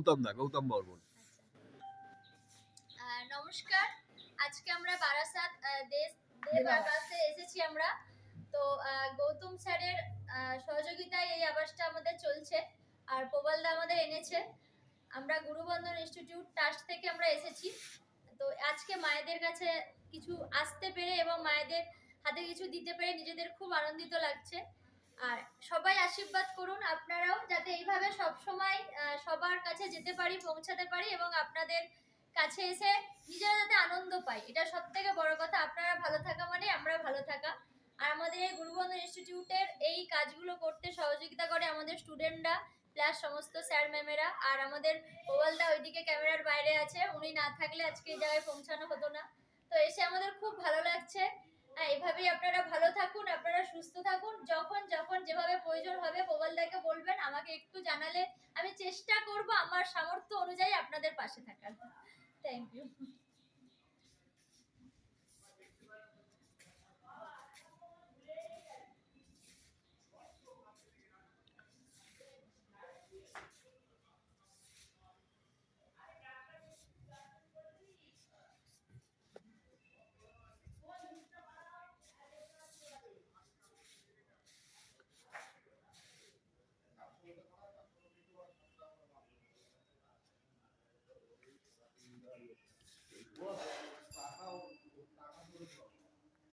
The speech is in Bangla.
গৌতম বর্মন। নমস্কার, আজকে আমরা বারাসাত দেবাসে এসেছি আমরা। তো গৌতম স্যারের সহযোগিতায় এই আবাসটা আমাদের চলছে, আর প্রবালদা আমাদের এনেছে। আমরা গুরুবন্ধন ইনস্টিটিউট ট্রাস্ট থেকে আমরা এসেছি। তো আজকে মায়েদের কাছে কিছু আসতে পেরে এবং মায়েদের হাতে কিছু দিতে পেরে নিজেদের খুব আনন্দিত লাগছে। আর সবাই আশীর্বাদ করুন আপনারাও, যাতে এইভাবে সবসময় সবার কাছে যেতে পারি, পৌঁছাতে পারি এবং আপনাদের কাছে এসে নিজেরা যাতে আনন্দ পাই, এটা সব থেকে বড় কথা। আপনারা ভালো থাকা মানে আমরা ভালো থাকা। আর আমাদের এই গুরুবন্ধন ইনস্টিটিউটের এই কাজগুলো করতে সহযোগিতা করে আমাদের স্টুডেন্টরা প্লাস সমস্ত স্যার ম্যামেরা। আর আমাদের প্রবালদা ওইদিকে ক্যামেরার বাইরে আছে, উনি না থাকলে আজকে এই জায়গায় পৌঁছানো হতো না। তো এসে আমাদের খুব ভালো লাগছে। এভাবেই আপনারা ভালো থাকুন, আপনারা সুস্থ থাকুন। যখন যখন যেভাবে প্রয়োজন হবে প্রবালদাকে বলবেন, আমাকে একটু জানালে আমি চেষ্টা করব আমার সামর্থ্য অনুযায়ী আপনাদের পাশে থাকার। Thank you.